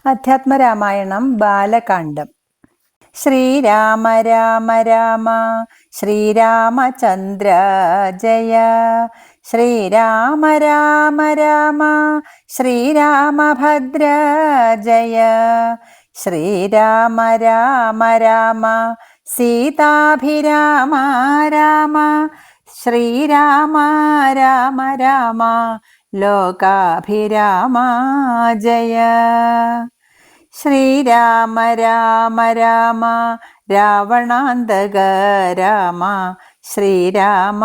അധ്യാത്മരാമായണം ബാലകാണ്ഡം. ശ്രീരാമ രാമ രാമ ശ്രീരാമചന്ദ്ര ജയ. ശ്രീരാമ രാമ രാമ ശ്രീരാമഭദ്ര ജയ. ശ്രീരാമ രാമ രാമ സീതാഭിരാമ രാമ. ശ്രീരാമ രാമ രാമ ലോകാഭിരാമ ജയ. ശ്രീരാമ രാമ രാമ രാവണാന്തക രാമ. ശ്രീരാമ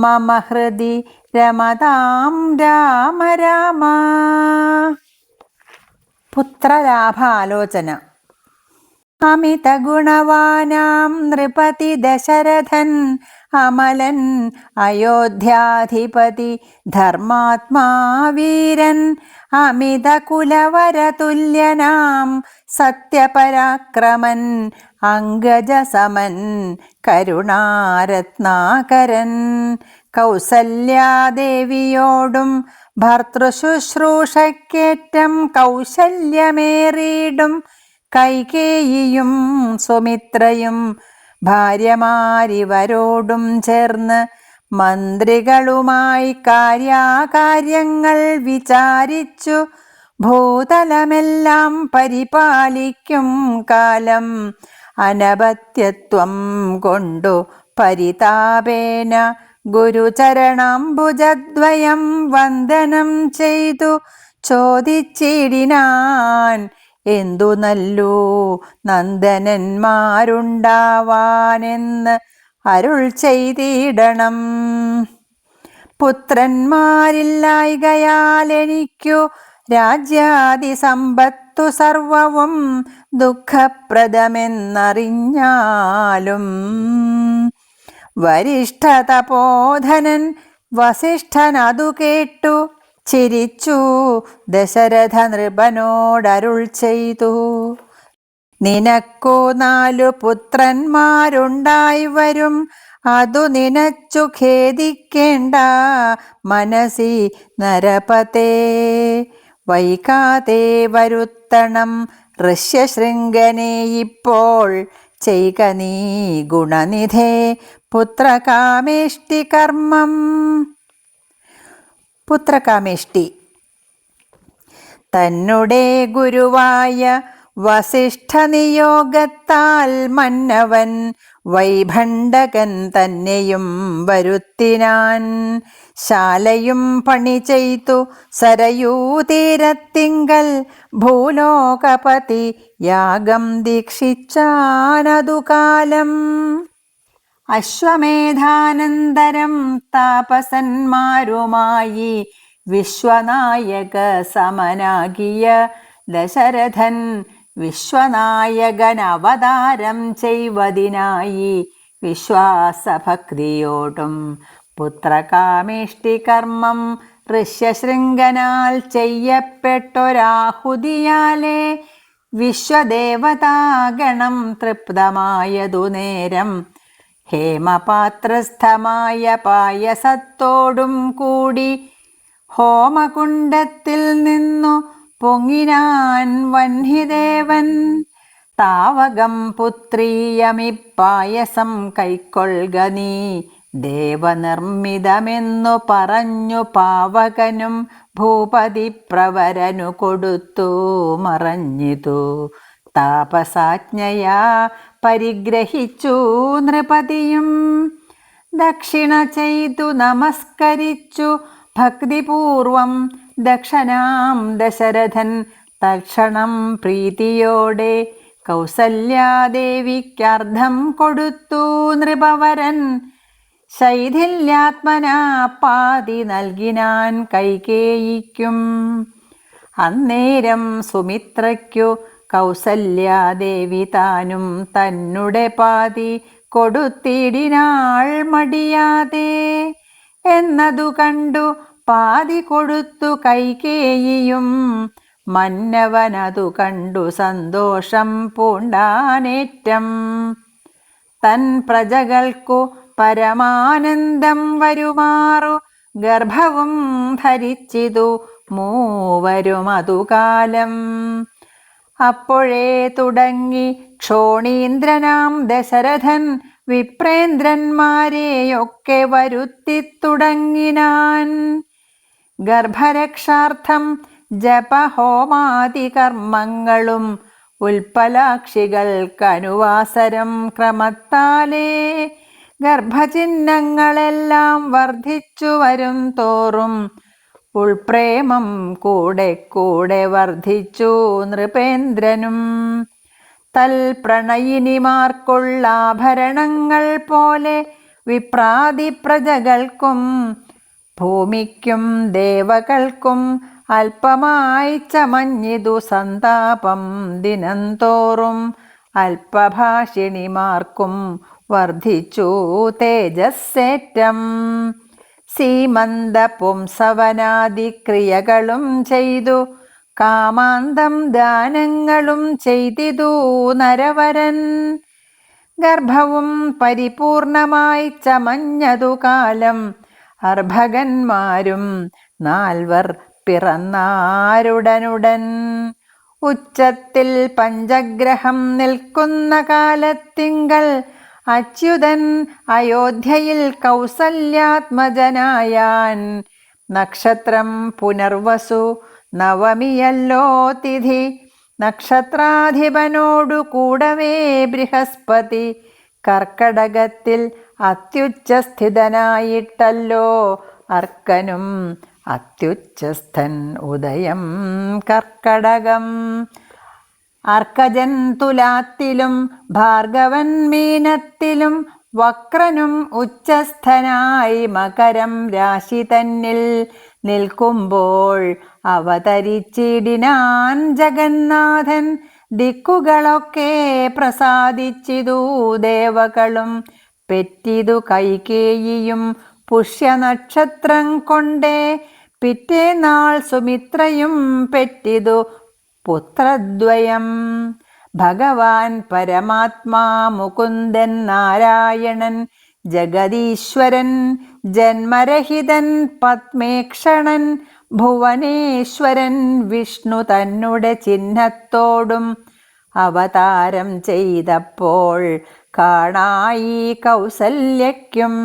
മമ ഹൃദി രമതാം രാമ രാമ. പുത്രലാഭാലോചന. അമിത ഗുണവാനാം നൃപതി ദശരഥൻ അമലൻ അയോധ്യാധിപതി ധർമാത്മാ വീരൻ. അമിത കുലവരതുല്യനാം സത്യപരാക്രമൻ അംഗജസമൻ കരുണാരത്നാകരൻ. കൗസല്യാദേവിയോടും ഭർതൃശുശ്രൂഷയ്ക്കേറ്റം കൗശല്യമേറിയിടും കൈകേയിയും സുമിത്രയും ഭാര്യമാരിവരോടും ചേർന്ന് മന്ത്രികളുമായി കാര്യാകാര്യങ്ങൾ വിചാരിച്ചു ഭൂതലമെല്ലാം പരിപാലിക്കും കാലം അനപത്യത്വം കൊണ്ടു പരിതാപേന ഗുരുചരണാംബുജദ്വയം വന്ദനം ചെയ്തു ചോദിച്ചിടിനാൻ, എന്തു നല്ലു നന്ദനന്മാരുണ്ടാവാനെന്ന് അരുൾ ചെയ്തിടണം. പുത്രന്മാരില്ലായ്കയാൽ എനിക്കു രാജ്യാദി സമ്പത്തു സർവവും ദുഃഖപ്രദമെന്നറിഞ്ഞാലും. വരിഷ്ഠതപോധനൻ വസിഷ്ഠൻ അതു കേട്ടു ചിരിച്ചു ദശരഥ നൃപനോടരുൾ ചെയ്തു, നിനക്കു 4 പുത്രന്മാരുണ്ടായി വരും, അതു നിനച്ചു ഖേദിക്കേണ്ട മനസി നരപതേ. വൈകാതെ വരുത്തണം ഋഷ്യശൃംഗനെ ഇപ്പോൾ, ചെയ്ക നീ ഗുണനിധേ പുത്രകാമേഷ്ടി കർമ്മം. പുത്രകാമേഷ്ടി. തന്നുടെ ഗുരുവായ വസിഷ്ഠ നിയോഗത്താൽ മന്നവൻ വൈഭണ്ഡകൻ തന്നെയും വരുത്തിനാൻ. ശാലയും പണി ചെയ്തു സരയൂതീരത്തിങ്കൽ ഭൂലോകപതി യാഗം ദീക്ഷിച്ചാനതു കാലം. അശ്വമേധാനന്തരം താപസന്മാരുമായി വിശ്വനായക സമനാകിയ ദശരഥൻ വിശ്വനായകൻ അവതാരം ചെയ്വതിനായി വിശ്വാസഭക്തിയോടും പുത്രകാമേഷ്ടി കർമ്മം ഋഷ്യശൃംഗനാൽ ചെയ്യപ്പെട്ടൊരാഹുതിയാലേ വിശ്വദേവതാഗണം തൃപ്തമായതു നേരം ഹേമപാത്രസ്ഥമായ പായസത്തോടും കൂടി ഹോമകുണ്ഡത്തിൽ നിന്നു പൊങ്ങിനാൻ വഹ്നിദേവൻ. താവകം പുത്രീയമിപ്പായസം കൈക്കൊള്ളുക നീ ദേവനിർമ്മിതമെന്നു പറഞ്ഞു പാവകനും ഭൂപതി പ്രവരനു കൊടുത്തു മറഞ്ഞിതു. താപസാജ്ഞയാ പരിഗ്രഹിച്ചു നൃപതിയും ദക്ഷിണ ചെയ്തു നമസ്കരിച്ചു ഭക്തിപൂർവം ദക്ഷനാം ദശരഥൻ. തക്ഷണം പ്രീതിയോടെ കൗസല്യാദേവിക്കർദ്ധം കൊടുത്തു നൃപവരൻ. ശൈഥില്യാത്മനാ പാതി നൽകിനാൻ കൈകേയിക്കും. അന്നേരം സുമിത്രയ്ക്കു കൗസല്യാദേവി താനും തന്നുടെ പാതി കൊടുത്തിടിനാൾ മടിയാതെ. എന്നതു കണ്ടു പാതി കൊടുത്തു കൈകേയിയും മന്നവനതു കണ്ടു സന്തോഷം പൂണ്ടാനേറ്റം. തൻ പ്രജകൾക്കു പരമാനന്ദം വരുമാറു ഗർഭവും ധരിച്ചിതു മൂവരും അതുകാലം. അപ്പോഴേ തുടങ്ങി ക്ഷോണീന്ദ്രനാം ദശരഥൻ വിപ്രേന്ദ്രന്മാരെയൊക്കെ വരുത്തി തുടങ്ങിനാൻ. ഗർഭരക്ഷാർത്ഥം ജപഹോമാദി കർമ്മങ്ങളും ഉൽപ്പലാക്ഷികൾക്കനുവാസരം ക്രമത്താലേ ഗർഭചിഹ്നങ്ങളെല്ലാം വർദ്ധിച്ചു വരും തോറും ഉൾപ്രേമം കൂടെ കൂടെ വർദ്ധിച്ചു നൃപേന്ദ്രനും. തൽപ്രണയിനിമാർക്കുള്ള ആഭരണങ്ങൾ പോലെ വിപ്രാതി പ്രജകൾക്കും ഭൂമിക്കും ദേവകൾക്കും അല്പമായി ചമഞ്ഞിതു സന്താപം ദിനംതോറും. അല്പഭാഷിണിമാർക്കും വർദ്ധിച്ചു തേജസ്സേറ്റം. സീമന്ത പുംസവനാദിക്രിയകളും ചെയ്തു കാമാന്തം ദാനങ്ങളും ചെയ്തിതു നരവരൻ. ഗർഭവും പരിപൂർണമായി ചമഞ്ഞതു കാലം അർഭകന്മാരും 4 പിറന്നാരുടനുടൻ. ഉച്ചത്തിൽ പഞ്ചഗ്രഹം നിൽക്കുന്ന കാലത്തിങ്കൽ അച്യുതൻ അയോധ്യയിൽ കൗസല്യാത്മജനായാൻ. നക്ഷത്രം പുനർവസു നവമിയല്ലോ തിഥി. നക്ഷത്രാധിപനോടു കൂടവേ ബൃഹസ്പതി കർക്കടകത്തിൽ അത്യുച്ചസ്ഥിതനായിട്ടല്ലോ അർക്കനും അത്യുച്ചസ്ഥൻ ഉദയം കർക്കടകം. അർക്കജൻ തുലാത്തിലും ഭാർഗവൻ മീനത്തിലും വക്രനും ഉച്ചസ്ഥനായി മകരം രാശി തന്നിൽ നിൽക്കുമ്പോൾ അവതരിച്ചിടിനാൻ ജഗന്നാഥൻ. ദിക്കുകളൊക്കെ പ്രസാദിച്ചിതു ദേവകളും പെറ്റിതു കൈകേയിയും പുഷ്യനക്ഷത്രം കൊണ്ടേ. പിറ്റേനാൾ സുമിത്രയും പെറ്റിതു പുത്രദ്വയം. ഭഗവാൻ പരമാത്മാ മുകുന്ദൻ നാരായണൻ ജഗദീശ്വരൻ ജന്മരഹിതൻ പത്മേക്ഷണൻ ഭുവനേശ്വരൻ വിഷ്ണു തന്നുടെ ചിഹ്നത്തോടും അവതാരം ചെയ്തപ്പോൾ കാണായി കൗസല്യയ്ക്കും.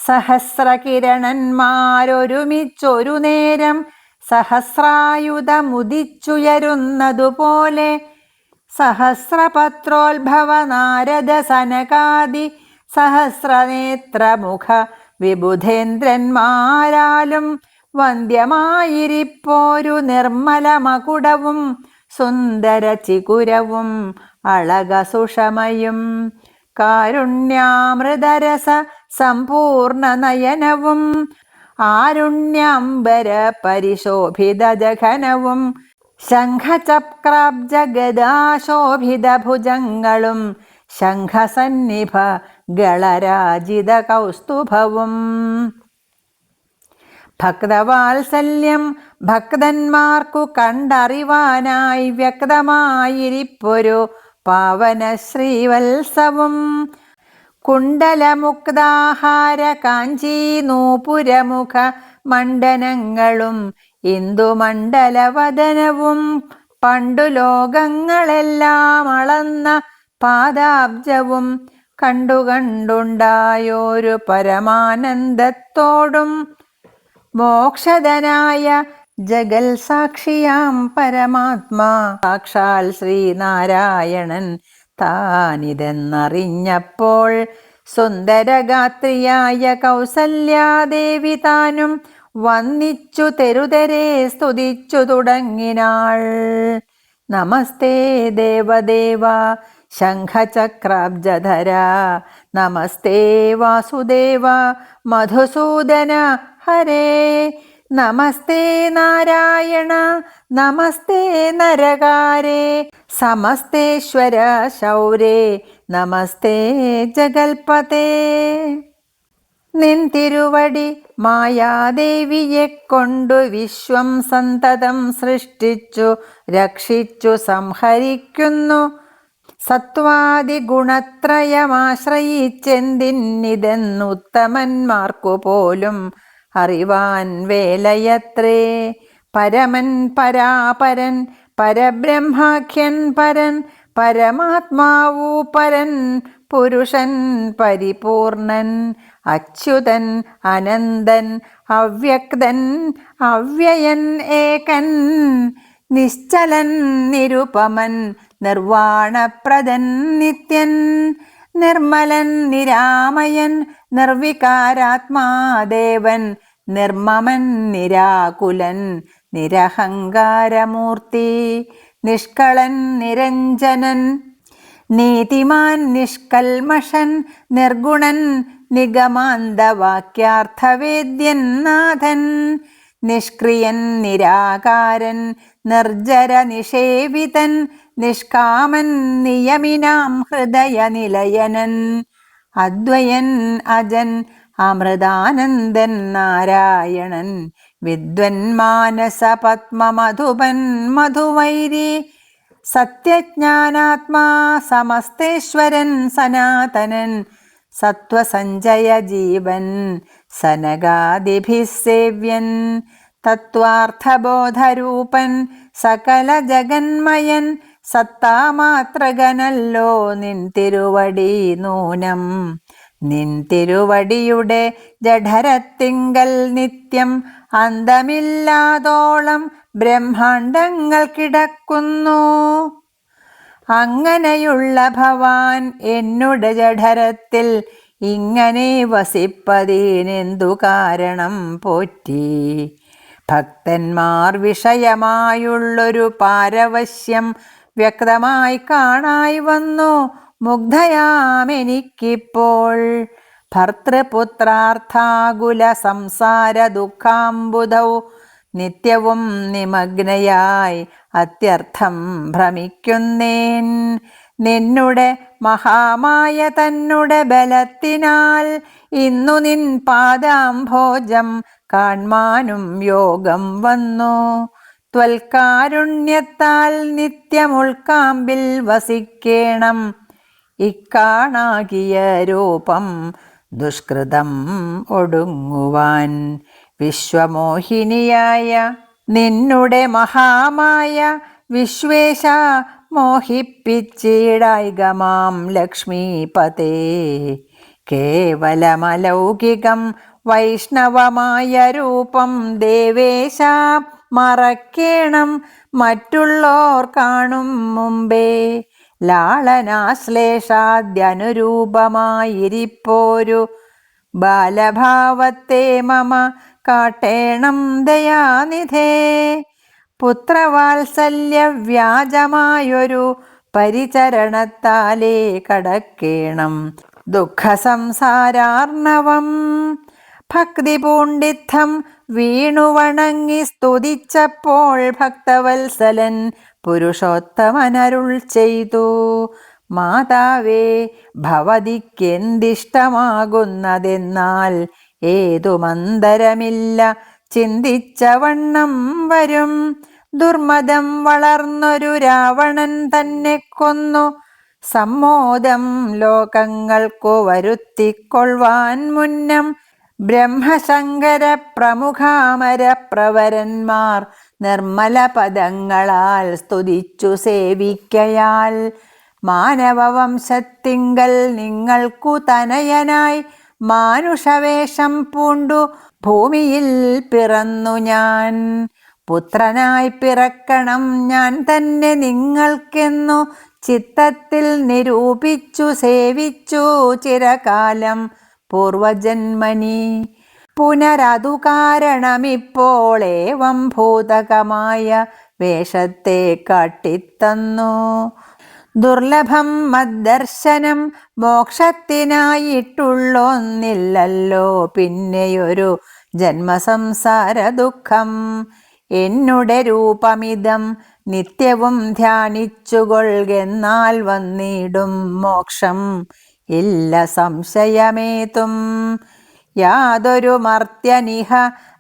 സഹസ്രകിരണന്മാരൊരുമിച്ചൊരു നേരം സഹസ്രായുധമുദിച്ചുയരുന്നതുപോലെ സഹസ്രപത്രോത്ഭവ നാരദ സനകാദി സഹസ്രനേത്രമുഖ വിബുധേന്ദ്രന്മാരാലും വന്ദ്യമായിരിപ്പോരു നിർമ്മല മകുടവും സുന്ദര ചികുരവും അളകസുഷമയും കാരുണ്യാമൃതരസ സമ്പൂർണ നയനവും ആരുണ്യാംബര പരിശോഭിത ജഘനവും ശംഖചക്രാബ്ജ ഗദാശോഭിത ഭുജങ്ങളും ശംഖസന്നിഭ ഗളരാജിത കൗസ്തുഭവും. ഭക്തവാത്സല്യം ഭക്തന്മാർക്കു കണ്ടറിവാനായി വ്യക്തമായിരിപ്പൊരു പാവന ശ്രീവത്സവും കുണ്ടലമുക്താഹാര കാഞ്ചീ നൂപുരമുഖ മണ്ഡനങ്ങളും ഇന്ദുമണ്ഡലവദനവും പണ്ടു ലോകങ്ങളെല്ലാം അളന്ന പാദാബ്ജവും കണ്ടുണ്ടായോരു പരമാനന്ദത്തോടും മോക്ഷദനായ ജഗൽ സാക്ഷിയാം പരമാത്മാ സാക്ഷാൽ ശ്രീനാരായണൻ താനിതെന്നറിഞ്ഞപ്പോൾ സുന്ദരഗാത്രിയായ കൗസല്യാദേവി താനും വന്നിച്ചു തെരുതെരെ സ്തുതിച്ചു തുടങ്ങിനാൾ. നമസ്തേ ദേവദേവ ശംഖചക്രാബ്ജധര നമസ്തേ വാസുദേവ മധുസൂദന ഹരേ നമസ്തേ നാരായണ നമസ്തേ നരകാരേ സമസ്തേശ്വര ശൗരേ നമസ്തേ ജഗൽപതേ. നിൻ തിരുവടി മായാദേവിയെ കൊണ്ടു വിശ്വം സന്തതം സൃഷ്ടിച്ചു രക്ഷിച്ചു സംഹരിക്കുന്നു. സത്വാദി ഗുണത്രയമാശ്രയിച്ചെന്തിന്നിതെന്നുത്തമന്മാർക്കു പോലും അറിവാൻ വേലയത്രേ. പരമൻ പരാപരൻ പരബ്രഹ്മാഖ്യൻ പരൻ പരമാത്മാവു പരൻ പുരുഷൻ പരിപൂർണൻ അച്യുതൻ അനന്തൻ അവ്യക്തൻ അവ്യയൻ ഏകൻ നിശ്ചലൻ നിരുപമൻ നിർവാണപ്രദൻ നിത്യൻ നിർമ്മലൻ നിരാമയൻ നിർവികാരാത്മാദേവൻ നിർമ്മമൻ നിരാകുലൻ നിരഹങ്കാരമൂർത്തി നിഷ്കളൻ നിരഞ്ജനൻ നീതിമാൻ നിഷ്കൽമഷൻ നിർഗുണൻ നിഗമാന്തവാക്യാർത്ഥവേദ്യൻ നാഥൻ നിഷ്ക്രിയൻ നിരാകാരൻ നിർജര നിഷേവിതൻ നിഷ്കാമൻ നിയമിനാം ഹൃദയനിലയനൻ അദ്വയൻ അജൻ അമൃതാനന്ദൻ നാരായണൻ വിദ്വൻ മാനസ പത്മമധുപൻ മധുവൈരി സത്യജ്ഞാനാത്മാ സമസ്തേശ്വരൻ സനാതനൻ സത്വസഞ്ജയ ജീവൻ സനകാദിഭിः സേവ്യൻ തത്വാർത്ഥബോധരൂപൻ സകല ജഗന്മയൻ സത്താമാത്രകനല്ലോ നിൻ തിരുവടി നൂനം നിൻ തിരുവടിയുടെ ജഠരത്തിങ്കൽ നിത്യം അന്തമില്ലാതോളം ബ്രഹ്മാണ്ടങ്ങൾ കിടക്കുന്നു. അങ്ങനെയുള്ള ഭവാൻ എന്നുടെ ജഠരത്തിൽ ഇങ്ങനെ വസിപ്പതിനെന്തു കാരണം പോറ്റി? ഭക്തന്മാർ വിഷയമായുള്ളൊരു പാരവശ്യം വ്യക്തമായി കാണായി വന്നു മുഗ്ധയാമെനിക്കിപ്പോൾ. ഭർത്തൃപുത്രാർത്ഥാകുല സംസാര ദുഃഖാംബുധൗ നിത്യവും നിമഗ്നയായി അത്യർത്ഥം ഭ്രമിക്കുന്നേൻ. നിന്നുടെ മഹാമായ തന്നുടെ ബലത്തിനാൽ ഇന്നു നിൻ പാദാംഭോജം കാൺമാനും യോഗം വന്നു. ത്വൽകാരുണ്യത്താൽ നിത്യമുൾക്കാമ്പിൽ വസിക്കേണം. ഇക്കാണാകിയ രൂപം ദുഷ്കൃതം ഒടുങ്ങുവാൻ വിശ്വമോഹിനിയായ നിന്നുടെ മഹാമായ വിശ്വേശ മോഹിപ്പിച്ചിടായികമാം ലക്ഷ്മീപതേ. കേവലമലൗകികം വൈഷ്ണവമായ രൂപം ദേവേശ മറക്കേണം മറ്റുള്ളോർ കാണും മുമ്പേ. ലാളനാശ്ലേഷാദ്യനുരൂപമായിരിപ്പോരു ബാലഭാവത്തെ മമ കാട്ടേണം ദയാനിധേ. പുത്രവാത്സല്യ വ്യാജമായൊരു പരിചരണത്താലേ കടക്കേണം ദുഃഖസംസാരാർണവം. ഭക്തി പൂണ്ടിത്തം വീണുവണങ്ങി സ്തുതിച്ചപ്പോൾ ഭക്തവത്സലൻ പുരുഷോത്തമനരുൾ ചെയ്തു. മാതാവേ, ഭവതിക്കെന്തിഷ്ടമാകുന്നതെന്നാൽ ഏതു മന്ദരമില്ല ചിന്തിച്ച വണ്ണം വരും. ദുർമദം വളർന്നൊരു രാവണൻ തന്നെ കൊന്നു സമ്മോദം ലോകങ്ങൾക്കു വരുത്തിക്കൊള്ളുവാൻ മുന്നം ബ്രഹ്മശങ്കര പ്രമുഖാമര പ്രവരന്മാർ നിർമ്മല പദങ്ങളാൽ സ്തുതിച്ചു സേവിക്കയാൽ മാനവവംശത്തിങ്കൽ നിങ്ങൾക്കു തനയനായി മാനുഷവേഷം പൂണ്ടു ഭൂമിയിൽ പിറന്നു ഞാൻ. പുത്രനായി പിറക്കണം ഞാൻ തന്നെ നിങ്ങൾക്കെന്നു ചിത്തത്തിൽ നിരൂപിച്ചു സേവിച്ചു ചിരകാലം പൂർവജന്മനി. പുനരതു കാരണമിപ്പോൾ ഏവം ഭൂതകമായ വേഷത്തെ കാട്ടിത്തന്നു. ദുർലഭം മദ്ദർശനം മോക്ഷത്തിനായിട്ടുള്ളൊന്നില്ലല്ലോ പിന്നെയൊരു ജന്മസംസാര ദുഃഖം. എന്നുടെ രൂപമിതം നിത്യവും ധ്യാനിച്ചുകൊള്ളുകെന്നാൽ വന്നിടും മോക്ഷം ഇല്ല സംശയമേതും. യാതൊരു മർത്യനിഹ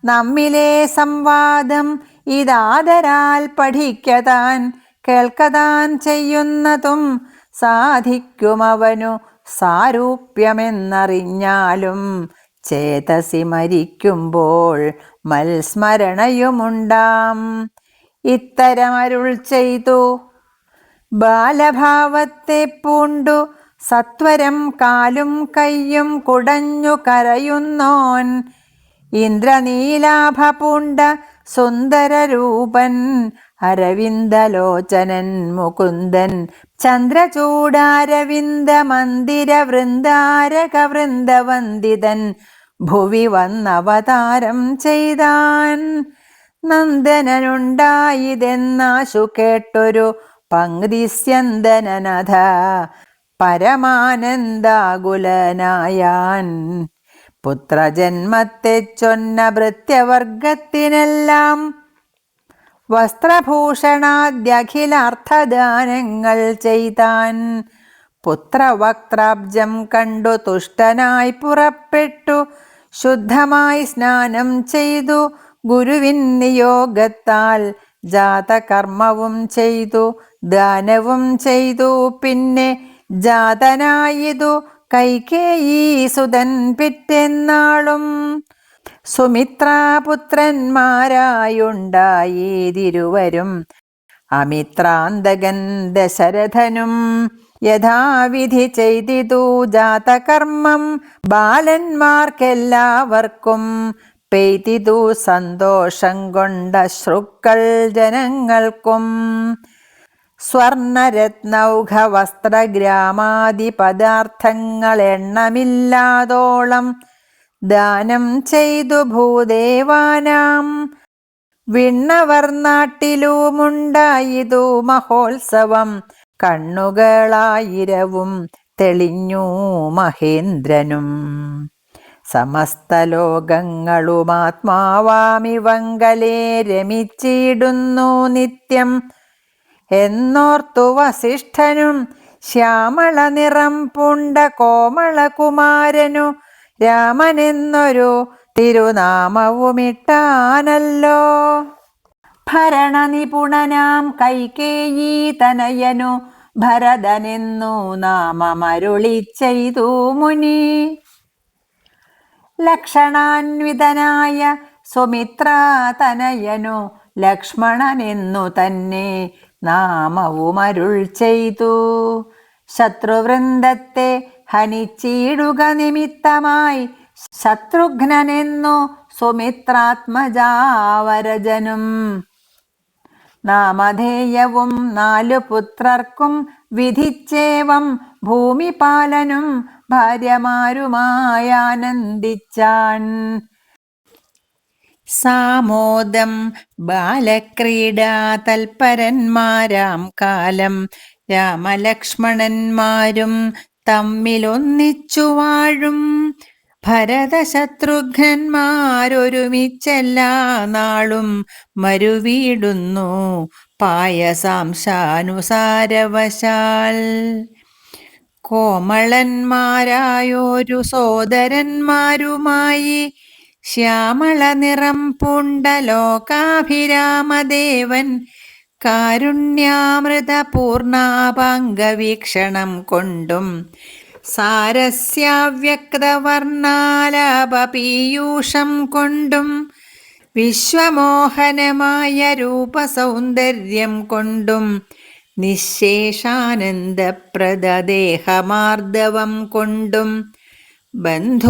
നമ്മിലെ സംവാദം ഇതാദരാൽ പഠിക്കതാൻ കേൾക്കതാൻ ചെയ്യുന്നതും സാധിക്കുമവനു സാരൂപ്യമെന്നറിഞ്ഞാലും ചേതസി മരിക്കുമ്പോൾ മൽസ്മരണയുമുണ്ടാം. ഇത്തരമരുൾ ചെയ്തു. ബാലഭാവത്തെ പൂണ്ടു സത്വരം കാലും കയ്യും കുടഞ്ഞു കരയുന്നോൻ, ഇന്ദ്രനീലാഭ പൂണ്ട സുന്ദരരൂപൻ, അരവിന്ദലോചനൻ മുകുന്ദൻ, ചന്ദ്രചൂഡാരവിന്ദ മന്ദിര വൃന്ദാരക വൃന്ദവന്ദിതൻ, ഭുവി വന്നവതാരം ചെയ്താൻ. നന്ദനനുണ്ടായിതെന്നാശു കേട്ടൊരു പങ്ക്തിസ്യന്ദനനഥ, പരമാനന്ദാകുലനായാൻ. പുത്രജന്മത്തെ ചൊന്ന ഭൃത്യവർഗത്തിനെല്ലാം വസ്ത്രഭൂഷണാദ്യഖിലാർത്ഥദാനങ്ങൾ ചെയ്താൻ. പുത്രവക്ത്രാബ്ജം കണ്ടു തുഷ്ടനായി പുറപ്പെട്ടു, ശുദ്ധമായി സ്നാനം ചെയ്തു ഗുരുവിൻ നിയോഗത്താൽ, ജാതകർമ്മവും ചെയ്തു ദാനവും ചെയ്തു. പിന്നെ ജാതനായിതു കൈകേയീസുതൻ പിറ്റെന്നാളും, സുമിത്രാപുത്രന്മാരായുണ്ടായീതിരുവരും, അമിത്രാന്തകൻ ദശരഥനും. യഥാവിധി ചെയ്തിതു ജാതകർമ്മം ബാലന്മാർക്കെല്ലാവർക്കും, പെയ്തിതു സന്തോഷം കൊണ്ട ശ്രുക്കൾ ജനങ്ങൾക്കും. സ്വർണരത്നൗഘ വസ്ത്രഗ്രാമാദി പദാർത്ഥങ്ങൾ എണ്ണമില്ലാതോളം ദാനം ചെയ്തു ഭൂദേവാനാം. വിണ്ണവർ നാട്ടിലുമുണ്ടായിതു മഹോത്സവം, കണ്ണുകളായിരവും തെളിഞ്ഞു മഹേന്ദ്രനും. സമസ്ത ലോകങ്ങളുമാത്മാവാമിവങ്കലേ രമിച്ചിടുന്നു നിത്യം എന്നോർത്തു വസിഷ്ഠനും, ശ്യാമള നിറം പൂണ്ട കോമളകുമാരനു രാമനെന്നൊരു തിരുനാമവുമിട്ടാനല്ലോ. ഭരണനിപുണനാം കൈകേയീ തനയനു ഭരതനെന്നു നാമമരുളി ചെയ്തു മുനി. ലക്ഷണാൻവിതനായ സുമിത്രാതനയനു ലക്ഷ്മണനെന്നു തന്നെ നാമവുമരുൾ ചെയ്തു. ശത്രുവൃന്ദത്തെ ഹനിച്ചിടുക നിമിത്തമായി ശത്രുഘ്നനെന്നു സുമിത്രാത്മജാവരജനും. നാമധേയവും 4 പുത്രർക്കും വിധിച്ചേവം ഭൂമിപാലനും ഭാര്യമാരുമായാനന്ദിച്ചാൻ. സാമോദം ബാലക്രീഡാ തൽപരന്മാരാം കാലം രാമലക്ഷ്മണന്മാരും തമ്മിലൊന്നിച്ചു വാഴും. ഭരതശത്രുഘ്നന്മാരൊരുമിച്ചെല്ലാ നാളും മരുവീടുന്നു പായസാംശാനുസാരവശാൽ. കോമളന്മാരായോരു സോദരന്മാരുമായി ശ്യാമള നിറം പൂണ്ട ലോകാഭിരാമദേവൻ, കാരുണ്യാമൃതപൂർണാപാംഗവീക്ഷണം കൊണ്ടും സാരസ്യാവ്യക്തവർണ്ണാലാപപീയൂഷം കൊണ്ടും വിശ്വമോഹനമായ രൂപസൗന്ദര്യം കൊണ്ടും നിശേഷാനന്ദപ്രദദേഹമാർദ്ദവം കൊണ്ടും ബന്ധൂകദന്താംബര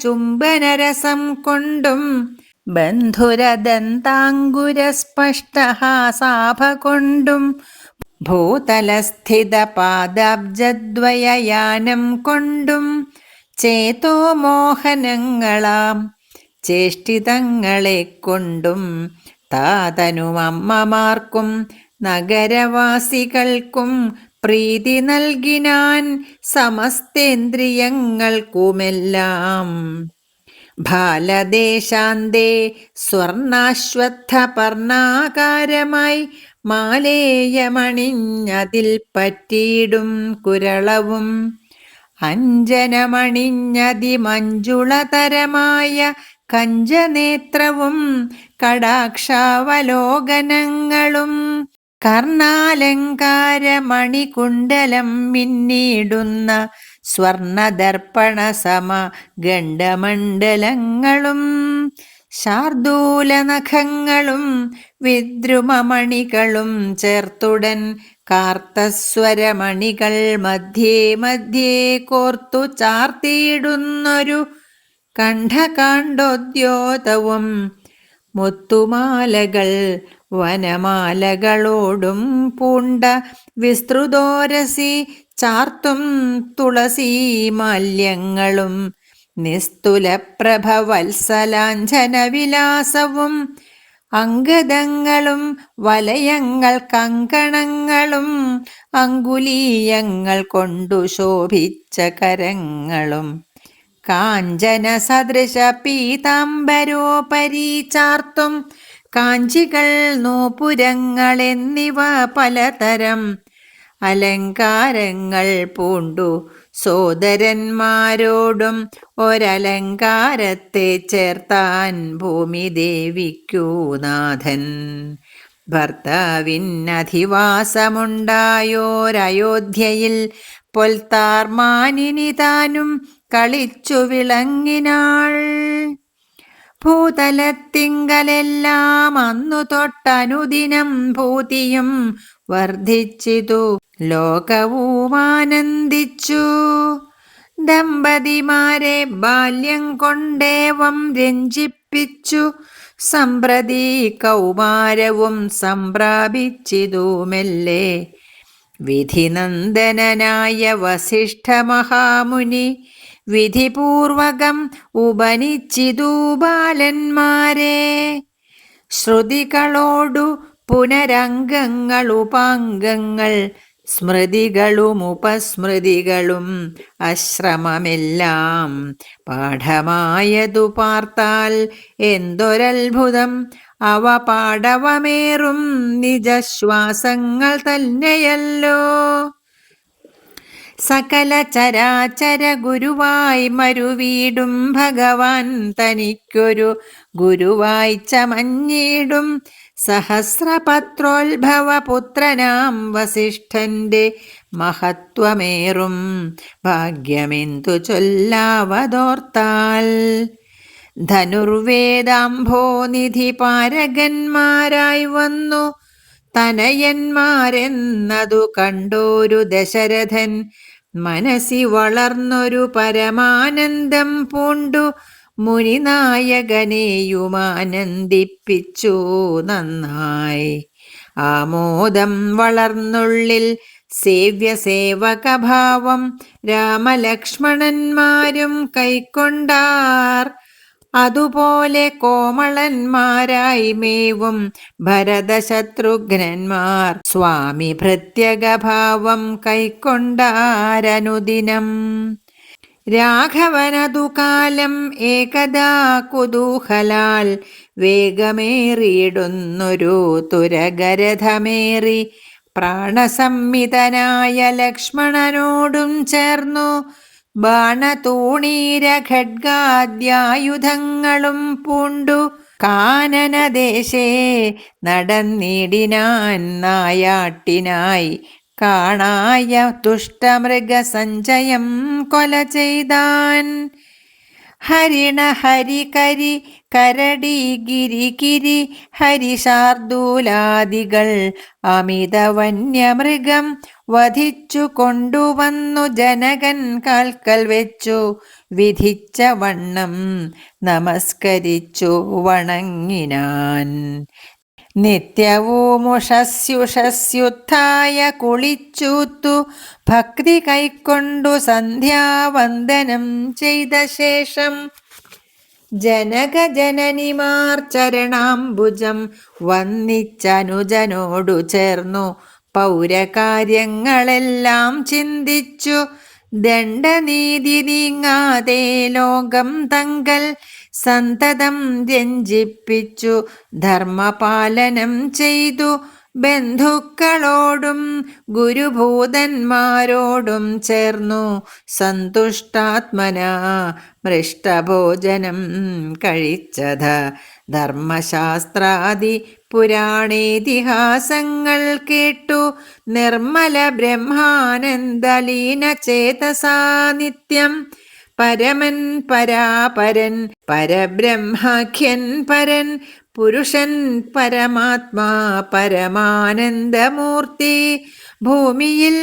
ചുംബനരസം കൊണ്ടും ബന്ധുരദന്താങ്കുരസ്പഷ്ടഹാസാഭ കൊണ്ടും ഭൂതലസ്ഥിത പാദാബ്ജദ്വയയാനം കൊണ്ടും ചേതോമോഹനങ്ങളാം ചേഷ്ടിതങ്ങളെ കൊണ്ടും താതനുമമ്മമാർക്കും നഗരവാസികൾക്കും പ്രീതി നൽകിനാൻ സമസ്തേന്ദ്രിയങ്ങൾക്കുമെല്ലാം. ഭാലദേശാന്തേ സ്വർണാശ്വത്ഥപർണാകാരമായി മാലേയമണിഞ്ഞതിൽ പറ്റിയിടും കുരളവും, അഞ്ജനമണിഞ്ഞതിമഞ്ജുളതരമായ കഞ്ചനേത്രവും കടാക്ഷാവലോകനങ്ങളും കർണാലങ്കാരമണികുണ്ടലം മിന്നിടുന്ന സ്വർണദർപ്പണ സമ ഗണ്ഡമണ്ഡലങ്ങളും ശാർദൂലനഖങ്ങളും വിദ്രുമമണികളും ചേർത്തുടൻ കാർത്തസ്വരമണികൾ മധ്യേ മധ്യേ കോർത്തു ചാർത്തിയിടുന്നൊരു കണ്ഠകാണ്ഡോദ്യോതവും മുത്തുമാലകൾ വനമാലകളോടും പൂണ്ട വിസ്തൃതോരസി ചാർത്തും തുളസീ മാല്യങ്ങളും നിസ്തുലപ്രഭവത്സലാഞ്ജനവിലാസവും അംഗദങ്ങളും വലയങ്ങൾ കങ്കണങ്ങളും അങ്കുലീയങ്ങൾ കൊണ്ടു ശോഭിച്ച കരങ്ങളും കാഞ്ചന സദൃശ പീതാംബരോപരി ചാർത്തും കാഞ്ചികൾ നൂപുരങ്ങൾ എന്നിവ പലതരം അലങ്കാരങ്ങൾ പൂണ്ടു സോദരന്മാരോടും ഒരലങ്കാരത്തെ ചേർത്താൻ ഭൂമിദേവിക്കു നാഥൻ. ഭർത്താവിനധിവാസമുണ്ടായോരയോധ്യയിൽ പൊൽത്താർമാനിനി താനും കളിച്ചു വിളങ്ങിനാൾ. ഭൂതലത്തിങ്കലെല്ലാം അന്നു തൊട്ടനുദിനം ഭൂതിയും വർദ്ധിച്ചിതു, ലോകവും ആനന്ദിച്ചു. ദമ്പതിമാരെ ബാല്യം കൊണ്ടേവം രഞ്ജിപ്പിച്ചു, സമ്പ്രതി കൗമാരവും സംപ്രാപിച്ചിതു മെല്ലെ. വിധിനന്ദനായ വസിഷ്ഠ മഹാമുനി വിധിപൂർവകം ഉപനിച്ചിതു ബാലന്മാരെ. ശ്രുതികളോടു പുനരംഗങ്ങൾ ഉപാംഗങ്ങൾ സ്മൃതികളും ഉപസ്മൃതികളും അശ്രമമെല്ലാം പാഠമായതു പാർത്താൽ എന്തൊരത്ഭുതം. അവ പാടവമേറും നിജശ്വാസങ്ങൾ തന്നെയല്ലോ. സകല ചരാചര ഗുരുവായി മരുവീടും ഭഗവാൻ തനിക്കൊരു ഗുരുവായി ചമഞ്ഞിടും. സഹസ്രപത്രോത്ഭവ പുത്രനാം വസിഷ്ഠന്റെ മഹത്വമേറും ഭാഗ്യമെന്തു ചൊല്ലാവതോർത്താൽ. ധനുർവേദാംഭോനിധി പാരകന്മാരായി വന്നു തനയന്മാരെന്നതു കണ്ടോരു ദശരഥൻ മനസ്സി വളർന്നൊരു പരമാനന്ദം പൂണ്ടു മുനിനായകനെയുമാനന്ദിപ്പിച്ചു നന്നായി. ആമോദം വളർന്നുള്ളിൽ സേവ്യസേവകഭാവം രാമലക്ഷ്മണന്മാരും കൈക്കൊണ്ടാർ. അതുപോലെ കോമളന്മാരായി മേവും ഭരതശത്രുഘ്നന്മാർ സ്വാമി ഭൃത്യഗഭാവം കൈക്കൊണ്ടാരനുദിനം. രാഘവനതു കാലം ഏകദാ കുതൂഹലാൽ വേഗമേറിയിടുന്നൊരു തുരകരഥമേറി പ്രാണസംമിതനായ ലക്ഷ്മണനോടും ചേർന്നു ബാണതൂണീര ഖഡ്ഗാദ്യായുധങ്ങളും പൂണ്ടു കാനനദേശേ നടന്നിടിനാൻ നായാട്ടിനായി. കാണായ ദുഷ്ടമൃഗസഞ്ചയം കൊല ചെയ്താൻ. ഹരിണ ഹരികരി കരടി ഗിരികിരി ഹരിശാർദൂലാദികൾ അമിത വന്യമൃഗം വധിച്ചു കൊണ്ടുവന്നു ജനകൻ കാൽക്കൽ വെച്ചു വിധിച്ച വണ്ണം നമസ്കരിച്ചു വണങ്ങിനാൻ. നിത്യവുമുഷസ്യുഷസ്യുത്ഥായ കുളിച്ചൂത്തു ഭക്തി കൈക്കൊണ്ടു സന്ധ്യാവന്ദനം ചെയ്ത ശേഷം ജനകജനനിമാർ ചരണാംബുജം വന്നിച്ചനുജനോടു ചേർന്നു പൗരകാര്യങ്ങളെല്ലാം ചിന്തിച്ചു. ദണ്ഡനീതി നീങ്ങാതെ ലോകം തങ്കൽ സന്തതം രഞ്ജിപ്പിച്ചു ധർമ്മപാലനം ചെയ്തു. ബന്ധുക്കളോടും ഗുരുഭൂതന്മാരോടും ചേർന്നു സന്തുഷ്ടാത്മനാ മൃഷ്ടഭോജനം കഴിച്ചത. ധർമ്മശാസ്ത്രാദി പുരാണേതിഹാസങ്ങൾ കേട്ടു നിർമ്മല ബ്രഹ്മാനന്ദലീന ചേതസാ നിത്യം പരമൻ പരാപരൻ പരബ്രഹ്മാഖ്യൻ പരൻ പുരുഷൻ പരമാത്മാ പരമാനന്ദമൂർത്തി ഭൂമിയിൽ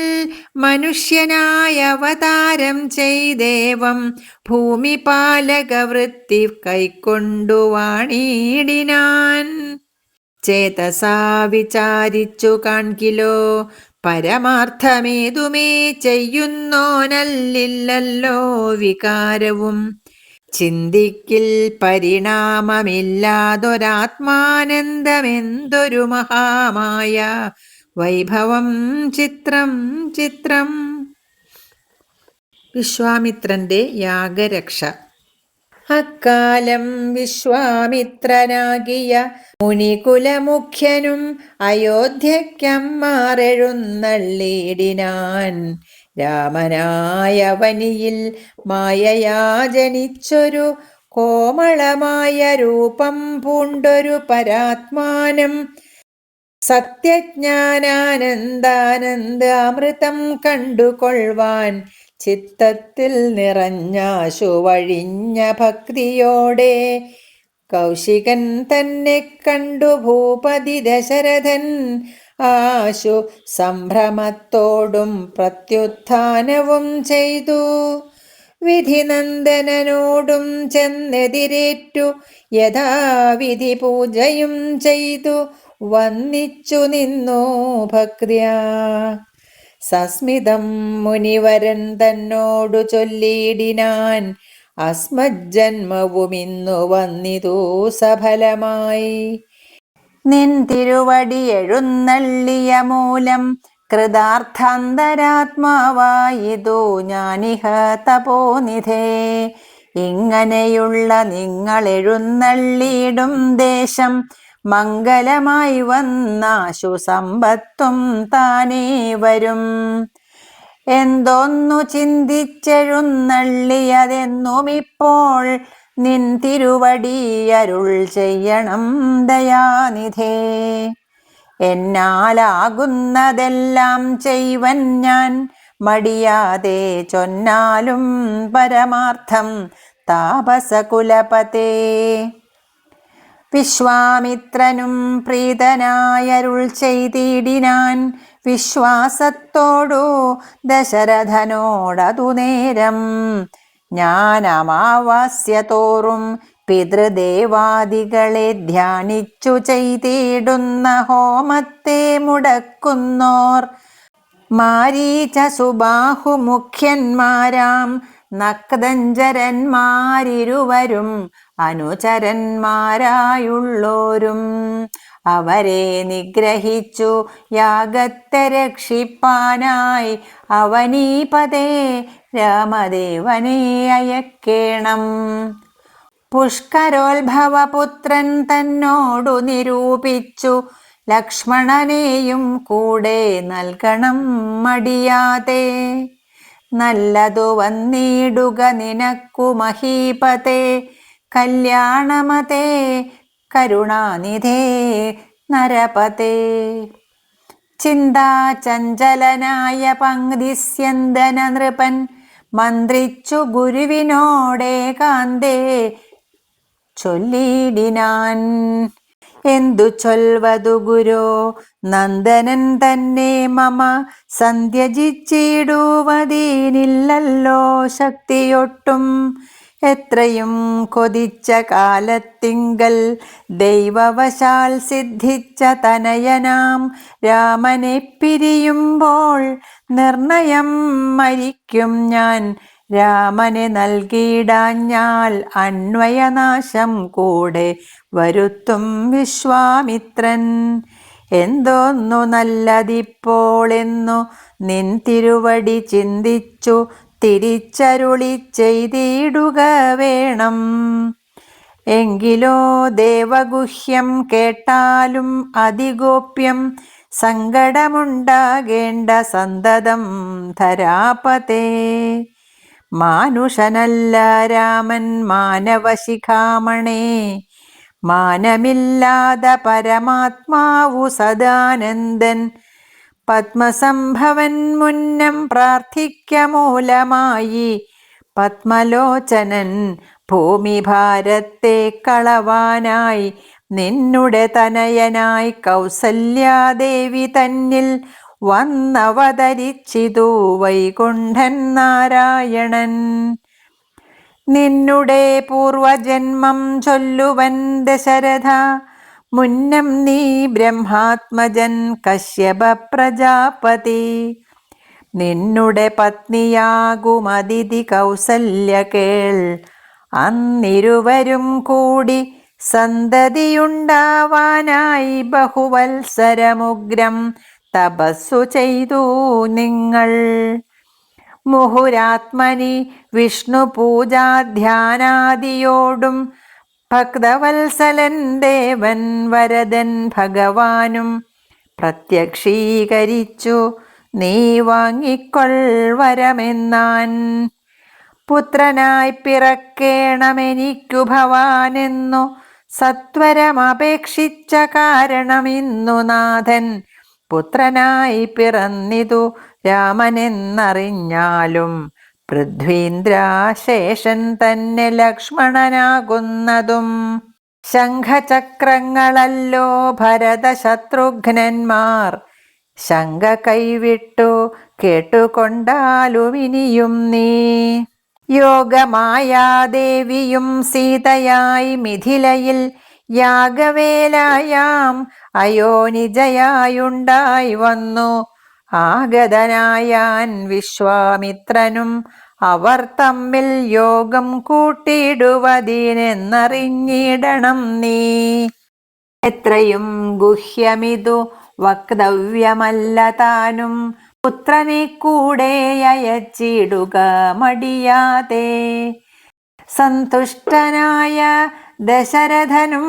മനുഷ്യനായ അവതാരം ചെയ്ദേവം ഭൂമിപാലകവൃത്തി കൈക്കൊണ്ടു വാണിടിനാൻ. ചേതസാ വിചാരിച്ചു കാൺകിലോ പരമാർത്ഥമേതുമേ ചെയ്യുന്നോനല്ലില്ലല്ലോ വികാരവും. ചിന്തിക്കിൽ പരിണാമമില്ലാതൊരാത്മാനന്ദമെന്തൊരു മഹാമായ വൈഭവം ചിത്രം ചിത്രം. വിശ്വാമിത്രന്റെ യാഗരക്ഷ. അക്കാലം വിശ്വാമിത്രനാകിയ മുനികുലമുഖ്യനും അയോധ്യയ്ക്കമ്മാറെഴുന്നള്ളിടിനാൻ. രാമനായ വനിയിൽ മായയാ ജനിച്ചൊരു കോമളമായ രൂപം പൂണ്ടൊരു പരാത്മാനം. സത്യജ്ഞാനാനന്ദാനന്ദാമൃതം കണ്ടുകൊള്ളുവാൻ ചിത്തത്തിൽ നിറഞ്ഞാശു വഴിഞ്ഞ ഭക്തിയോടെ കൗശികൻ തന്നെ കണ്ടു ഭൂപതി ദശരഥൻ. ആശു സംഭ്രമത്തോടും പ്രത്യുത്ഥാനവും ചെയ്തു. വിധിനന്ദനോടും ചെന്നെതിരേറ്റു യഥാവിധി പൂജയും ചെയ്തു വന്ദിച്ചു നിന്നു ഭക്ത്യാ. സസ്മിതം മുനിവരൻ തന്നോടു ചൊല്ലിടിനാൻ. അസ്മജ്ജന്മവുമിന്നു വന്നിതു സഫലമായി. നിൻ തിരുവടി എഴുന്നള്ളിയ മൂലം കൃതാർത്ഥാന്തരാത്മാവായിതു ഞാനിഹ തപോനിധേ. ഇങ്ങനെയുള്ള നിങ്ങളെഴുന്നള്ളിയിടും ദേശം മംഗലമായി വന്നാശു സമ്പത്തും താനേ വരും. എന്തോന്നു ചിന്തിച്ചെഴുന്നള്ളിയതെന്നുമിപ്പോൾ നിൻ തിരുവടി അരുൾ ചെയ്യണം ദയാനിധേ. എന്നാലാകുന്നതെല്ലാം ചെയ്വൻ ഞാൻ മടിയാതെ ചൊന്നാലും പരമാർത്ഥം താപസകുലപതേ. വിശ്വാമിത്രനും പ്രീതനായരുൾ ചെയ്തിടിനാൻ വിശ്വാസത്തോടു ദശരഥനോടതു നേരം. ഞാൻ അമാവാസ്യ തോറും പിതൃദേവാദികളെ ധ്യാനിച്ചു ചെയ്തിടുന്ന ഹോമത്തെ മുടക്കുന്നോർ മാരീച സുബാഹു മുഖ്യന്മാരാം നക്തഞ്ചരന്മാരിരുവരും അനുചരന്മാരായുള്ളോരും. അവരെ നിഗ്രഹിച്ചു യാഗത്തെ രക്ഷിപ്പാനായി അവനീപതേ രാമദേവനെ അയക്കേണം. പുഷ്കരോത്ഭവപുത്രൻ തന്നോടു നിരൂപിച്ചു ലക്ഷ്മണനെയും കൂടെ നൽകണം മടിയാതെ. നല്ലതു വന്നിടുക നിനക്കു മഹീപതേ കല്യാണമതേ കരുണാനിധേ നരപതേ. ചിന്താചഞ്ചലനായ പങ്ക്തിസ്യന്ദന നൃപൻ മന്ത്രിച്ചു ഗുരുവിനോടേകാന്തേ ചൊല്ലിടിനാൻ. എന്തു ചൊൽവതു ഗുരോ നന്ദനൻ തന്നെ മമ സന്ധ്യജിച്ചിടുവതീനില്ലല്ലോ ശക്തിയൊട്ടും. എത്രയും കൊതിച്ച കാലത്തിങ്കൽ ദൈവവശാൽ സിദ്ധിച്ച തനയനാം രാമനെ പിരിയുമ്പോൾ നിർണയം മരിക്കും ഞാൻ. രാമനെ നൽകിയിടാഞ്ഞാൽ അന്വയനാശം കൂടെ വരുത്തും വിശ്വാമിത്രൻ. എന്തോന്നു നല്ലതിപ്പോളെന്നു നിൻ തിരുവടി ചിന്തിച്ചു തിരിച്ചരുളി ചെയ്തിടുക വേണം. എങ്കിലോ ദേവഗുഹ്യം കേട്ടാലും അതിഗോപ്യം സങ്കടമുണ്ടാകേണ്ട സന്തതം ധരാപതേ. മാനുഷനല്ല രാമൻ മാനവശിഖാമണേ. മാനമില്ലാത പരമാത്മാവു സദാനന്ദൻ. പത്മസംഭവൻ മുന്നം പ്രാർത്ഥിക്ക മൂലമായി പത്മലോചനൻ ഭൂമിഭാരത്തെ കളവാനായി നിന്നുടെ തനയനായി കൗസല്യാദേവി തന്നിൽ വന്നവതരിച്ചിതു വൈകുണ്ഠൻ നാരായണൻ. നിന്നുടെ പൂർവജന്മം ചൊല്ലുവൻ ദശരഥ, മുന്നം നീ ബ്രഹ്മാത്മജൻ കശ്യപ പ്രജാപതി. നിന്നുടെ പത്നിയാകുമതിഥി കൗസല്യ കേൾ, അന്നിരുവരും കൂടി സന്തതിയുണ്ടാവാനായി ബഹുവത്സരമുഗ്രം തപസ്സു ചെയ്തു നിങ്ങൾ. മുഹുരാത്മനി വിഷ്ണു പൂജാധ്യാനാദിയോടും ഭക്തവത്സലൻ ദേവൻ വരദൻ ഭഗവാനും പ്രത്യക്ഷീകരിച്ചു നീ വാങ്ങിക്കൊൾവരമെന്നാൻ. പുത്രനായി പിറക്കേണമെനിക്കു ഭവാനെന്നു സത്വരമപേക്ഷിച്ച കാരണമിന്നു നാഥൻ പുത്രനായി പിറന്നിതു രാമനെന്നറിഞ്ഞാലും പൃഥ്വീന്ദ്രാശേഷൻ തന്നെ ലക്ഷ്മണനാകുന്നതും. ശംഖചക്രങ്ങളല്ലോ ഭരതശത്രുഘ്നന്മാർ, ശങ്ക കൈവിട്ടു കേട്ടുകൊണ്ടാലുമിനിയും നീ. യോഗമായാദേവിയും സീതയായി മിഥിലയിൽ യാഗവേലായാം അയോനിജയായുണ്ടായി വന്നു. ആഗതനായാൻ വിശ്വാമിത്രനും അവർ തമ്മിൽ യോഗം കൂട്ടിയിടുവതിനെന്നറിഞ്ഞിടണം നീ. എത്രയും ഗുഹ്യമിതു വക്തവ്യമല്ല താനും, പുത്രനെ കൂടെ അയച്ചിടുക മടിയാതെ. സന്തുഷ്ടനായ ദശരഥനും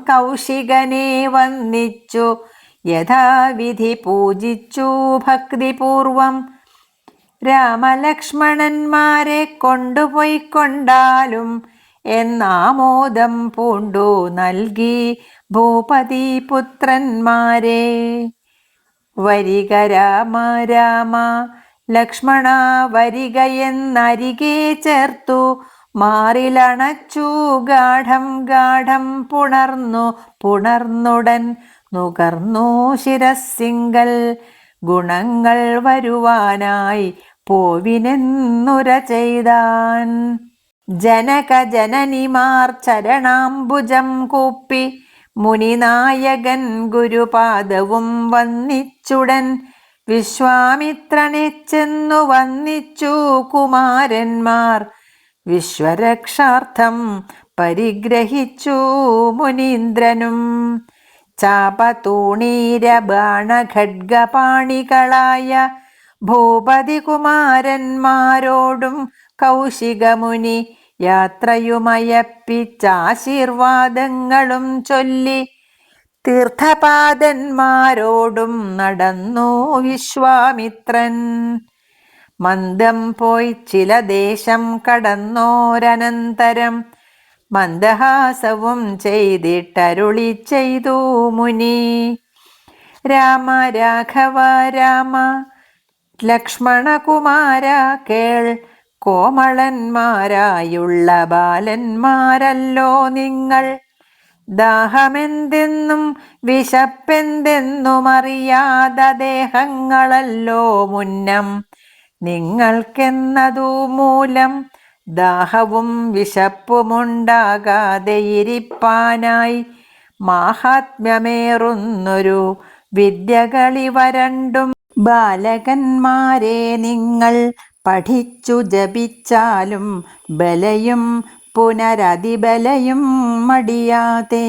കൗശികനെ വന്ദിച്ചു യഥാവിധി പൂജിച്ചു ഭക്തിപൂർവം. രാമലക്ഷ്മണന്മാരെ കൊണ്ടുപോയിക്കൊണ്ടാലും എന്നാമോദം പൂണ്ടു നൽകി ഭൂപതി പുത്രന്മാരെ. വരിക രാമ രാമ ലക്ഷ്മണ വരികയെന്നരികെ ചേർത്തു മാറിലണച്ചു ഗാഠം ഗാഠം പുണർന്നുടൻ നുകർന്നു ശിരസിങ്കൽ. ഗുണങ്ങൾ വരുവാനായി പോവിനെന്നുര ചെയ്താൻ. ജനക ജനനിമാർ ചരണാംബുജം കൂപ്പി മുനിനായകൻ ഗുരുപാദവും വന്നിച്ചുടൻ. വിശ്വാമിത്രനെ ചെന്നു വന്നിച്ചു കുമാരന്മാർ, വിശ്വരക്ഷാർത്ഥം പരിഗ്രഹിച്ചു മുനീന്ദ്രനും. ചാപതൂണീര ബാണഖഡ്ഗപാണികളായ ഭൂപതി കുമാരന്മാരോടും കൗശികമുനി യാത്രയുമയപ്പിച്ചാശീർവാദങ്ങളും ചൊല്ലി തീർത്ഥപാദന്മാരോടും നടന്നു വിശ്വാമിത്രൻ. മന്ദം പോയി ചില ദേശം കടന്നോരനന്തരം മന്ദഹാസവും ചെയ്തിട്ടരുളി ചെയ്തു മുനി. രാമ രാഘവ രാമ ലക്ഷ്മണകുമാര കേൾ, കോമളന്മാരായുള്ള ബാലന്മാരല്ലോ നിങ്ങൾ. ദാഹമെന്തെന്നും വിശപ്പെന്തെന്നും അറിയാത ദേഹങ്ങളല്ലോ മുന്നം നിങ്ങൾക്കെന്നതു മൂലം. ദാഹവും വിശപ്പുമുണ്ടാകാതെ ഇരിപ്പാനായി മാഹാത്മ്യമേറുന്നൊരു വിദ്യകളിവ രണ്ടും. ബാലകന്മാരെ നിങ്ങൾ പഠിച്ചു ജപിച്ചാലും ബലയും പുനരതിബലയും മടിയാതെ.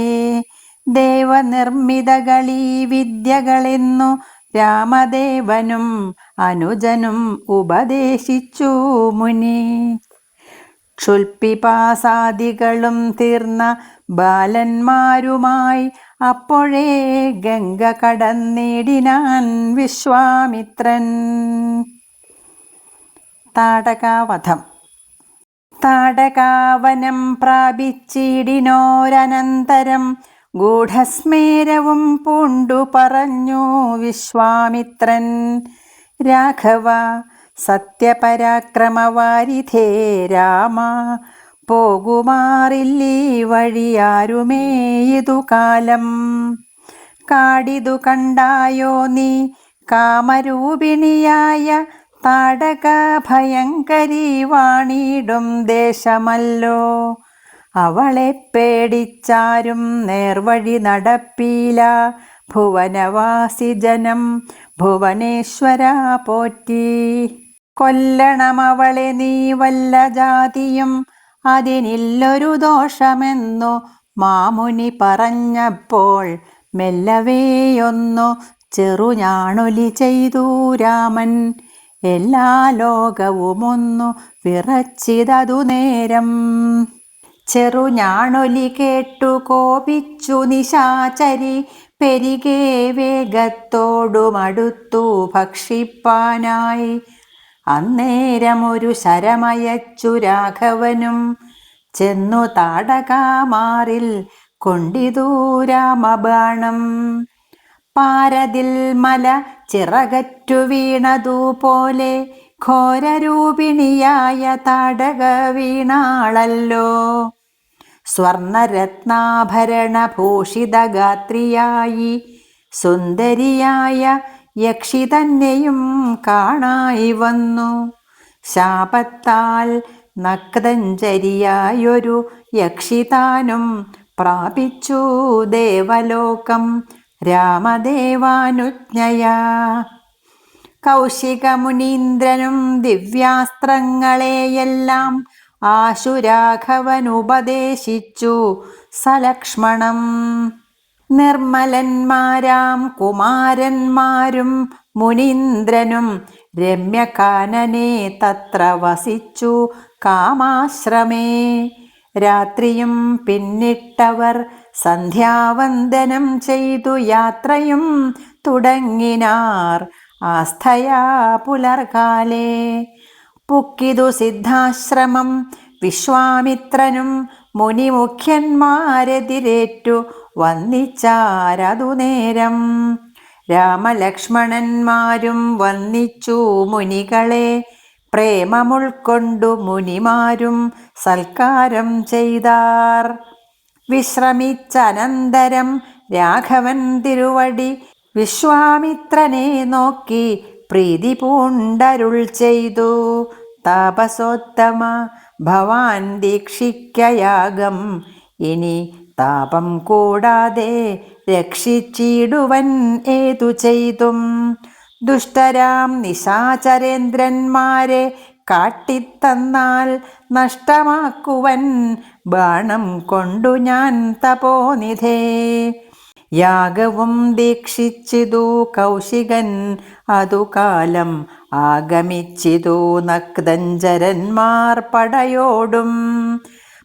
ദേവനിർമ്മിതകളീ വിദ്യകളെന്നു രാമദേവനും അനുജനും ഉപദേശിച്ചു മുനി. ക്ഷുൽപിപാസാദികളും തീർന്ന ബാലന്മാരുമായി അപ്പോഴേ ഗംഗ കടന്നിടിനാൻ വിശ്വാമിത്രൻ. താടകാവധം. താടകാവനം പ്രാപിച്ചിടിനോരനന്തരം ഗൂഢസ്മേരവും പൂണ്ടു പറഞ്ഞു വിശ്വാമിത്രൻ. രാഘവ സത്യപരാക്രമവാരിധേ രാമ, പോകുമാറില്ലീ വഴിയാരുമേ ഇതു കാലം. കാടിതു കണ്ടായോ നീ കാമരൂപിണിയായ താടക ഭയങ്കരി വാണിടും ദേശമല്ലോ. അവളെ പേടിച്ചാരും നേർവഴി നടപ്പീല. ഭുവനവാസി ജനം ഭുവനേശ്വര പോറ്റി. കൊല്ലണമവളെ നീ വല്ല ജാതിയും അതിനില്ലൊരു ദോഷമെന്നു മാമുനി പറഞ്ഞപ്പോൾ മെല്ലവേയൊന്നു ചെറുഞാണൊലി ചെയ്തു രാമൻ. എല്ലാ ലോകവുമൊന്നു വിറച്ചിതതു നേരം. ചെറുഞാണൊലി കേട്ടു കോപിച്ചു നിശാചരി പെരികെ വേഗത്തോടുമടുത്തു ഭക്ഷിപ്പാനായി. അന്നേരമൊരു ശരമയച്ചു രാഘവനും ചെന്നു താടകാമാറിൽ കൊണ്ടിതു രാമബാണം. പാരതിൽ മല ചിറകറ്റു വീണതുപോലെ ഘോരരൂപിണിയായ താടക വീണാളല്ലോ. സ്വർണരത്നാഭരണഭൂഷിതഗാത്രിയായി സുന്ദരിയായ യക്ഷി തന്നെയും കാണായി വന്നു. ശാപത്താൽ നക്തഞ്ചരിയായൊരു യക്ഷിതാനും പ്രാപിച്ചു ദേവലോകം രാമദേവാനുജ്ഞയാ. കൗശികമുനീന്ദ്രനും ദിവ്യാസ്ത്രങ്ങളെയെല്ലാം ആശുരാഘവനുപദേശിച്ചു സലക്ഷ്മണം. നിർമ്മലന്മാരാം കുമാരന്മാരും മുനീന്ദ്രനും രമ്യകാനനെ തത്ര വസിച്ചു കാമാശ്രമേ. രാത്രിയും പിന്നിട്ടവർ സന്ധ്യാവന്ദനം ചെയ്തു യാത്രയും തുടങ്ങിനാർ ആസ്ഥയാ പുലർകാലേ. പുക്കിതു സിദ്ധാശ്രമം വിശ്വാമിത്രനും മുനിമുഖ്യന്മാരെതിരേറ്റു വന്നിച്ചാരതു നേരം. രാമലക്ഷ്മണന്മാരും വന്നിച്ചു മുനികളെ പ്രേമമുൾക്കൊണ്ടു മുനിമാരും സൽക്കാരം ചെയ്താർ. വിശ്രമിച്ചനന്തരം രാഘവൻ തിരുവടി വിശ്വാമിത്രനെ നോക്കി പ്രീതി പൂണ്ടരുൾ ചെയ്തു. താപസോത്തമ ഭവാൻ ദീക്ഷിക്കയാഗം ഇനി താപം കൂടാതെ രക്ഷിച്ചിടുവൻ ഏതു ചെയ്തും. ദുഷ്ടരാം നിശാചരേന്ദ്രന്മാരെ കാട്ടിത്തന്നാൽ നഷ്ടമാക്കുവൻ ബാണം കൊണ്ടു ഞാൻ തപോനിധേ. യാഗവും ദീക്ഷിച്ചിതു കൗശികൻ അതു കാലം ആഗമിച്ചിതു നക്തഞ്ചരന്മാർ പടയോടും.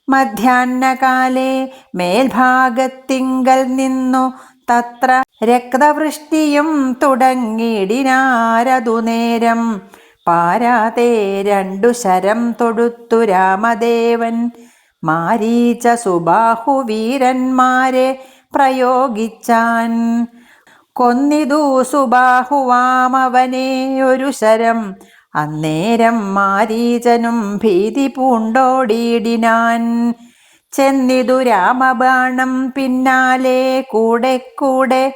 മധ്യാഹ്നകാലേ മേൽഭാഗത്തിങ്കൽ നിന്നു തത്ര രക്തവൃഷ്ടിയും തുടങ്ങിടിനാരതു നേരം. പാരാതെ രണ്ടു ശരം തൊടുത്തു രാമദേവൻ മാരീച സുബാഹു വീരന്മാരെ പ്രയോഗിച്ചാൻ. കൊന്നിതു സുബാഹുവാമവനെ ഒരു ശരം. അന്നേരം മാരീചനും ഭീതി പൂണ്ടോടിയിടിനാൻ. ചെന്നിതു രാമബാണം പിന്നാലെ കൂടെ കൂടെ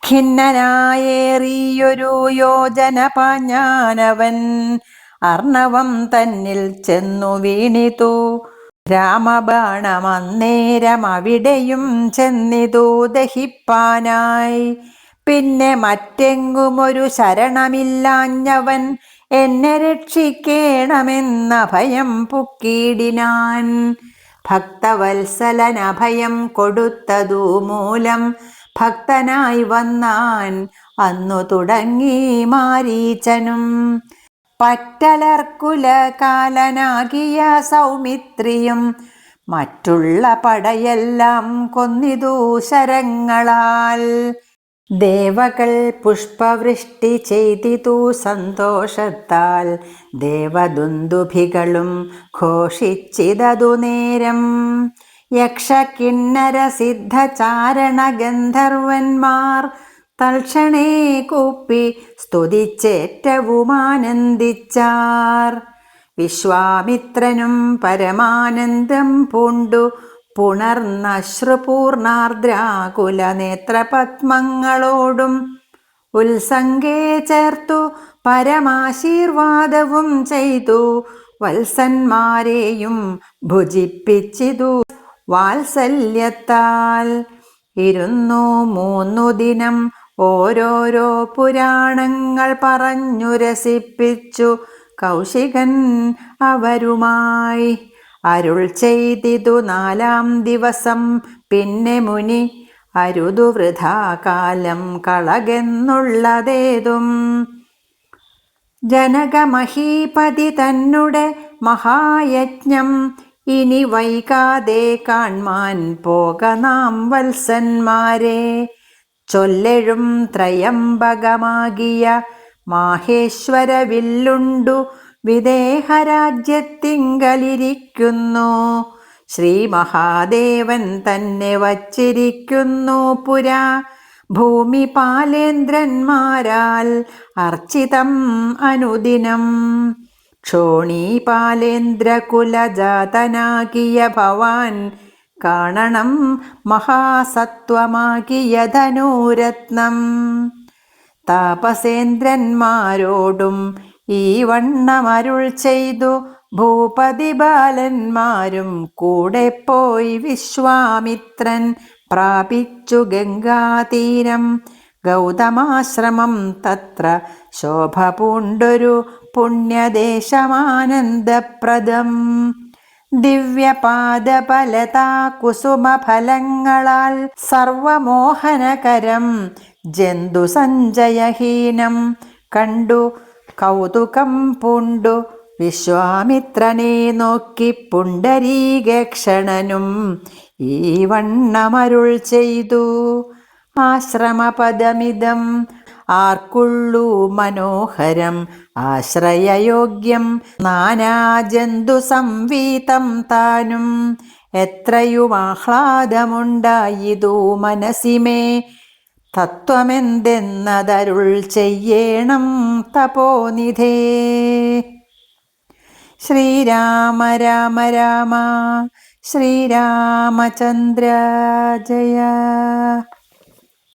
ഖിന്നനായേറിയൊരു യോജന പാഞ്ഞാനവൻ. അർണവം തന്നിൽ ചെന്നു വീണിതു രാമബാണം. അന്നേരം അവിടെയും ചെന്നിതു ദഹിപ്പാനായി. പിന്നെ മറ്റെങ്ങുമൊരു ശരണമില്ലാഞ്ഞവൻ എന്നെ രക്ഷിക്കേണമെന്ന ഭയം പുക്കിയിടിനാൻ. ഭക്തവത്സലനഭയം കൊടുത്തതു മൂലം ഭക്തനായി വന്നാൻ അന്നു തുടങ്ങി മാരീചനും. പറ്റലർക്കുലകാലനാകിയ സൗമിത്രിയും മറ്റുള്ള പടയെല്ലാം കൊന്നിതു ശരങ്ങളാൽ. ദേവകൾ പുഷ്പവൃഷ്ടി ചെയ്തിതു സന്തോഷത്താൽ. ദേവദുന്ദുഭികളും ഘോഷിച്ചിതതു നേരം. യക്ഷ കിന്നര സിദ്ധ ചാരണ ഗന്ധർവന്മാർ തൽക്ഷണേ കൂപ്പി സ്തുതിച്ചേറ്റവും ആനന്ദിച്ചാർ. വിശ്വാമിത്രനും പരമാനന്ദം പൂണ്ടു പുണർന്നശ്രുപൂർണാർദ്രാകുല നേത്രപത്മങ്ങളോടും ഉത്സംഗേ ചേർത്തു പരമാശീർവാദവും ചെയ്തു വത്സന്മാരെയും ഭുജിപ്പിച്ചിതു വാത്സല്യത്താൽ. 203 ദിനം ഓരോരോ പുരാണങ്ങൾ പറഞ്ഞു രസിപ്പിച്ചു കൗശികൻ അവരുമായി. അരുൾ ചെയ്തിതു 4-ാം ദിവസം പിന്നെ മുനി, അരുതു വൃഥാ കാലം കളകെന്നുള്ളതേതും. ജനകമഹീപതി തന്നെ മഹായജ്ഞം ഇനി വൈകാതെ കാൺമാൻ പോക നാം വത്സന്മാരെ. ചൊല്ലെഴും ത്രയംബകമാകിയ മാഹേശ്വര വില്ലുണ്ടു വിദേഹരാജ്യത്തിങ്കലിരിക്കുന്നു. ശ്രീ മഹാദേവൻ തന്നെ വച്ചിരിക്കുന്നു പുരാ. ഭൂമി പാലേന്ദ്രന്മാരാൽ അർച്ചിതം അനുദിനം. ക്ഷോണീപാലേന്ദ്രകുലജാതനാകിയ ഭവാൻ കാണണം മഹാസത്വമാകിയ ധനൂരത്നം. താപസേന്ദ്രന്മാരോടും ഈ വണ്ണമരുൾ ചെയ്തു ഭൂപതി ബാലന്മാരും കൂടെ പോയി വിശ്വാമിത്രൻ പ്രാപിച്ചു ഗംഗാതീരം. ഗൗതമാശ്രമം തത്ര ശോഭ പൂണ്ടൊരു പുണ്യദേശമാനന്ദപ്രദം. ദിവ്യപാദഫലതാ കുസുമഫലങ്ങളാൽ സർവമോഹനകരം ജന്തുസഞ്ചയഹീനം കണ്ടു കൗതുകം പൂണ്ടു വിശ്വാമിത്രനെ നോക്കി പുണ്ടരീകേക്ഷണനും ഈ വണ്ണമരുൾ ചെയ്തു. ആശ്രമപദമിതം ആർക്കുള്ളൂ മനോഹരം ആശ്രയയോഗ്യം നാനാജന്തു സംവീതം താനും. എത്രയും ആഹ്ലാദമുണ്ടായിതു മനസ്സിമേ, തത്വമെന്തെന്നതരുൾ ചെയ്യേണം തപോനിധേ. ശ്രീരാമ രാമ രാമ ശ്രീരാമചന്ദ്ര ജയ.